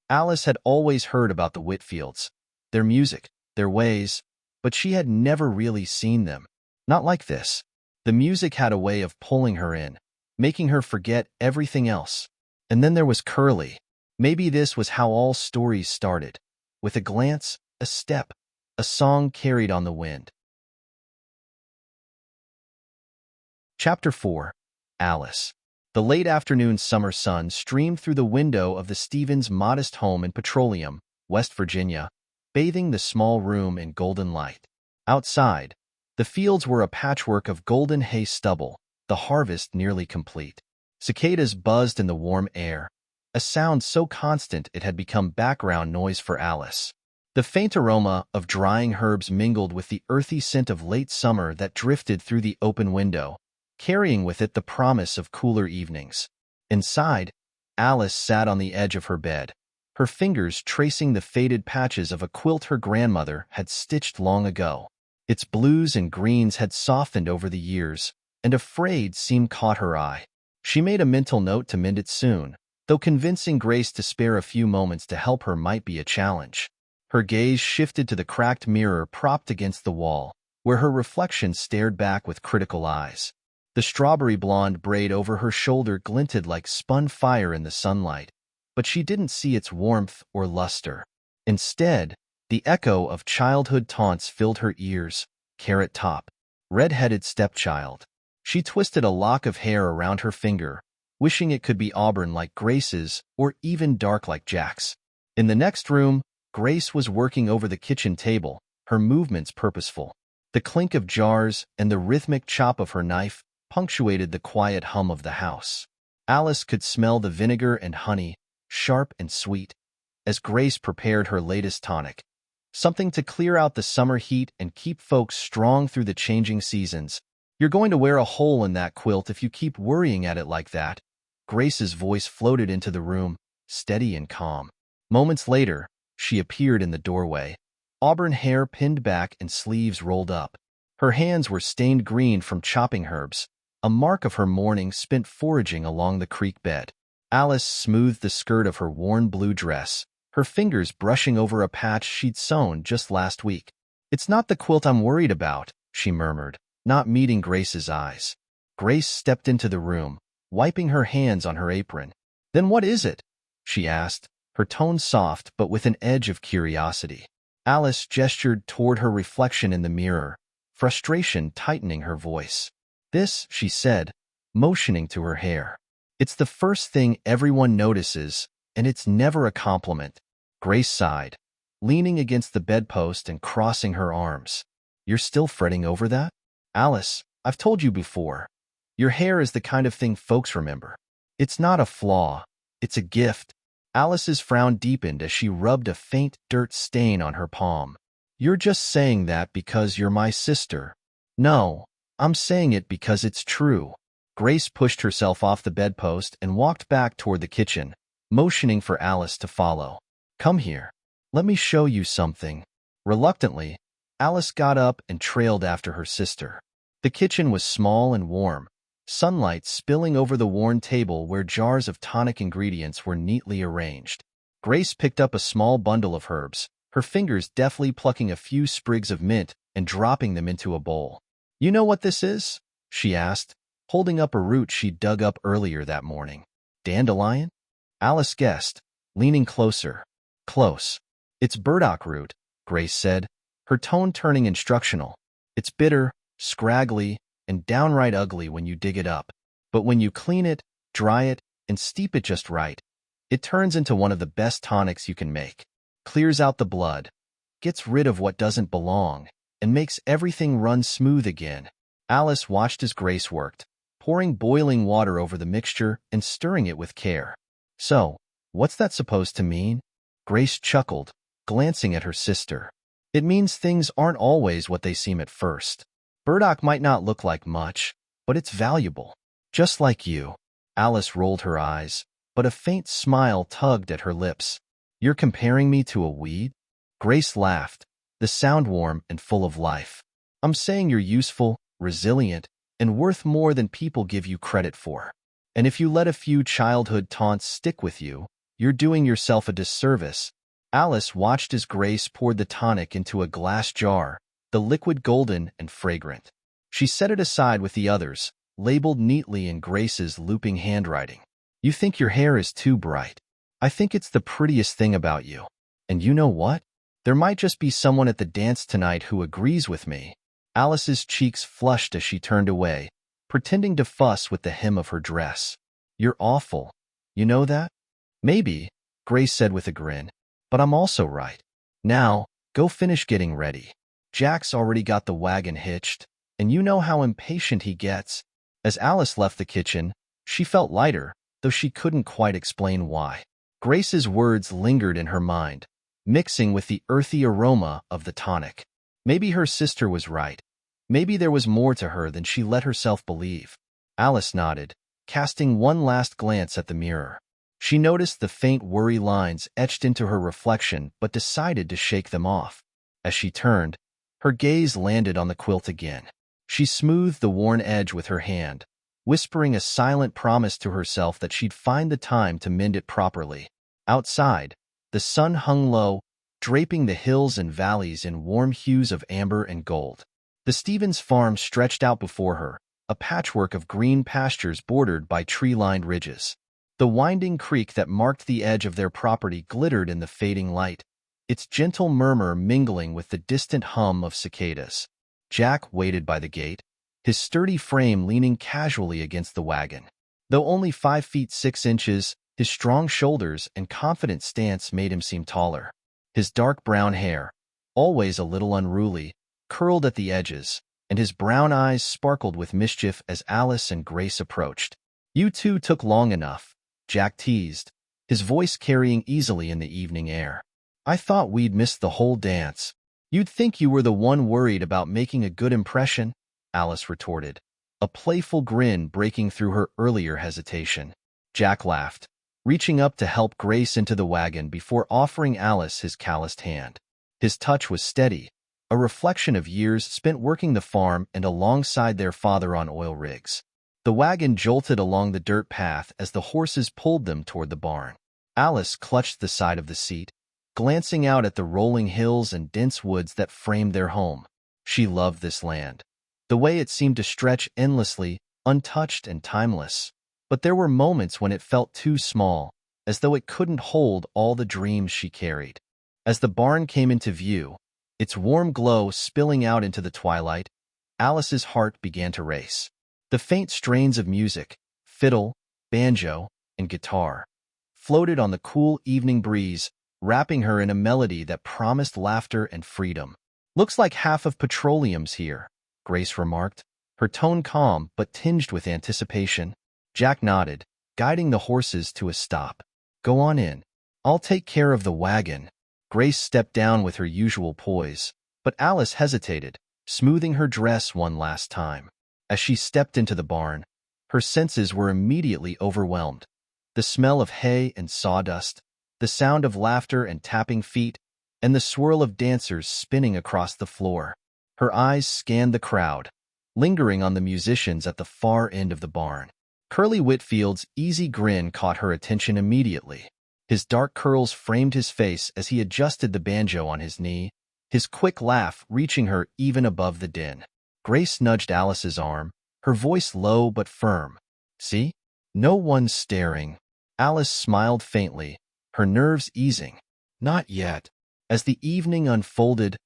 Alice had always heard about the Whitfields, their music, their ways, but she had never really seen them. Not like this. The music had a way of pulling her in, making her forget everything else. And then there was Curly. Maybe this was how all stories started, with a glance, a step, a song carried on the wind. Chapter 4. Alice. The late afternoon summer sun streamed through the window of the Stevens' modest home in Petroleum, West Virginia, bathing the small room in golden light. Outside, the fields were a patchwork of golden hay stubble, the harvest nearly complete. Cicadas buzzed in the warm air, a sound so constant it had become background noise for Alice. The faint aroma of drying herbs mingled with the earthy scent of late summer that drifted through the open window, carrying with it the promise of cooler evenings. Inside, Alice sat on the edge of her bed, her fingers tracing the faded patches of a quilt her grandmother had stitched long ago. Its blues and greens had softened over the years, and a frayed seam caught her eye. She made a mental note to mend it soon, though convincing Grace to spare a few moments to help her might be a challenge. Her gaze shifted to the cracked mirror propped against the wall, where her reflection stared back with critical eyes. The strawberry blonde braid over her shoulder glinted like spun fire in the sunlight, but she didn't see its warmth or luster. Instead, the echo of childhood taunts filled her ears. Carrot top. Red-headed stepchild. She twisted a lock of hair around her finger, wishing it could be auburn like Grace's or even dark like Jack's. In the next room, Grace was working over the kitchen table, her movements purposeful. The clink of jars and the rhythmic chop of her knife punctuated the quiet hum of the house. Alice could smell the vinegar and honey, sharp and sweet, as Grace prepared her latest tonic. Something to clear out the summer heat and keep folks strong through the changing seasons. "You're going to wear a hole in that quilt if you keep worrying at it like that." Grace's voice floated into the room, steady and calm. Moments later, she appeared in the doorway, auburn hair pinned back and sleeves rolled up. Her hands were stained green from chopping herbs, a mark of her morning spent foraging along the creek bed. Alice smoothed the skirt of her worn blue dress, her fingers brushing over a patch she'd sewn just last week. "It's not the quilt I'm worried about," she murmured, not meeting Grace's eyes. Grace stepped into the room, wiping her hands on her apron. "Then what is it?" she asked, her tone soft but with an edge of curiosity. Alice gestured toward her reflection in the mirror, frustration tightening her voice. "This," she said, motioning to her hair. "It's the first thing everyone notices, and it's never a compliment." Grace sighed, leaning against the bedpost and crossing her arms. "You're still fretting over that?" "Alice, I've told you before. Your hair is the kind of thing folks remember. It's not a flaw, it's a gift." Alice's frown deepened as she rubbed a faint dirt stain on her palm. "You're just saying that because you're my sister." "No, I'm saying it because it's true." Grace pushed herself off the bedpost and walked back toward the kitchen, motioning for Alice to follow. "Come here. Let me show you something." Reluctantly, Alice got up and trailed after her sister. The kitchen was small and warm, sunlight spilling over the worn table where jars of tonic ingredients were neatly arranged. Grace picked up a small bundle of herbs, her fingers deftly plucking a few sprigs of mint and dropping them into a bowl. "You know what this is?" she asked, holding up a root she'd dug up earlier that morning. "Dandelion?" Alice guessed, leaning closer. "Close. It's burdock root," Grace said, her tone turning instructional. "It's bitter, scraggly, and downright ugly when you dig it up. But when you clean it, dry it, and steep it just right, it turns into one of the best tonics you can make. Clears out the blood, gets rid of what doesn't belong, and makes everything run smooth again." Alice watched as Grace worked, pouring boiling water over the mixture and stirring it with care. "So, what's that supposed to mean?" Grace chuckled, glancing at her sister. "It means things aren't always what they seem at first. Burdock might not look like much, but it's valuable. Just like you." Alice rolled her eyes, but a faint smile tugged at her lips. "You're comparing me to a weed?" Grace laughed, the sound warm and full of life. "I'm saying you're useful, resilient, and worth more than people give you credit for. And if you let a few childhood taunts stick with you, You're doing yourself a disservice. Alice watched as Grace poured the tonic into a glass jar, the liquid golden and fragrant. She set it aside with the others, labeled neatly in Grace's looping handwriting. You think your hair is too bright. I think it's the prettiest thing about you. And you know what? There might just be someone at the dance tonight who agrees with me. Alice's cheeks flushed as she turned away, pretending to fuss with the hem of her dress. You're awful. You know that? Maybe, Grace said with a grin. But I'm also right. Now, go finish getting ready. Jack's already got the wagon hitched, and you know how impatient he gets. As Alice left the kitchen, she felt lighter, though she couldn't quite explain why. Grace's words lingered in her mind, mixing with the earthy aroma of the tonic. Maybe her sister was right. Maybe there was more to her than she let herself believe. Alice nodded, casting one last glance at the mirror. She noticed the faint worry lines etched into her reflection but decided to shake them off. As she turned, her gaze landed on the quilt again. She smoothed the worn edge with her hand, whispering a silent promise to herself that she'd find the time to mend it properly. Outside, the sun hung low, draping the hills and valleys in warm hues of amber and gold. The Stevens farm stretched out before her, a patchwork of green pastures bordered by tree-lined ridges. The winding creek that marked the edge of their property glittered in the fading light, its gentle murmur mingling with the distant hum of cicadas. Jack waited by the gate, his sturdy frame leaning casually against the wagon. Though only 5 feet 6 inches, his strong shoulders and confident stance made him seem taller. His dark brown hair, always a little unruly, curled at the edges, and his brown eyes sparkled with mischief as Alice and Grace approached. You two took long enough, Jack teased, his voice carrying easily in the evening air. I thought we'd missed the whole dance. You'd think you were the one worried about making a good impression, Alice retorted, a playful grin breaking through her earlier hesitation. Jack laughed, reaching up to help Grace into the wagon before offering Alice his calloused hand. His touch was steady, a reflection of years spent working the farm and alongside their father on oil rigs. The wagon jolted along the dirt path as the horses pulled them toward the barn. Alice clutched the side of the seat, glancing out at the rolling hills and dense woods that framed their home. She loved this land, the way it seemed to stretch endlessly, untouched and timeless. But there were moments when it felt too small, as though it couldn't hold all the dreams she carried. As the barn came into view, its warm glow spilling out into the twilight, Alice's heart began to race. The faint strains of music, fiddle, banjo, and guitar, floated on the cool evening breeze, wrapping her in a melody that promised laughter and freedom. Looks like half of Petroleum's here, Grace remarked, her tone calm but tinged with anticipation. Jack nodded, guiding the horses to a stop. Go on in. I'll take care of the wagon. Grace stepped down with her usual poise, but Alice hesitated, smoothing her dress one last time. As she stepped into the barn, her senses were immediately overwhelmed. The smell of hay and sawdust, the sound of laughter and tapping feet, and the swirl of dancers spinning across the floor. Her eyes scanned the crowd, lingering on the musicians at the far end of the barn. Curly Whitfield's easy grin caught her attention immediately. His dark curls framed his face as he adjusted the banjo on his knee, his quick laugh reaching her even above the din. Grace nudged Alice's arm, her voice low but firm. See? No one's staring. Alice smiled faintly, her nerves easing. Not yet. As the evening unfolded,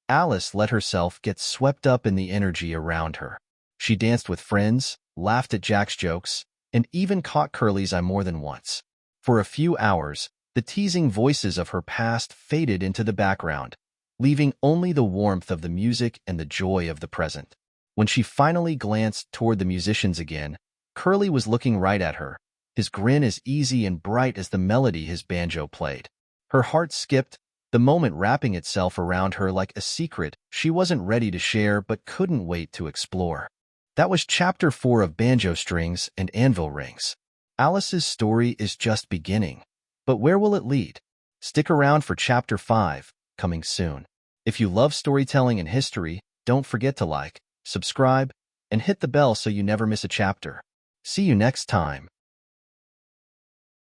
Alice let herself get swept up in the energy around her. She danced with friends, laughed at Jack's jokes, and even caught Curly's eye more than once. For a few hours, the teasing voices of her past faded into the background, leaving only the warmth of the music and the joy of the present. When she finally glanced toward the musicians again, Curly was looking right at her, his grin as easy and bright as the melody his banjo played. Her heart skipped, the moment wrapping itself around her like a secret she wasn't ready to share but couldn't wait to explore. That was Chapter 4 of Banjo Strings and Anvil Rings. Alice's story is just beginning, but where will it lead? Stick around for Chapter 5, coming soon. If you love storytelling and history, don't forget to like, subscribe, and hit the bell so you never miss a chapter. See you next time.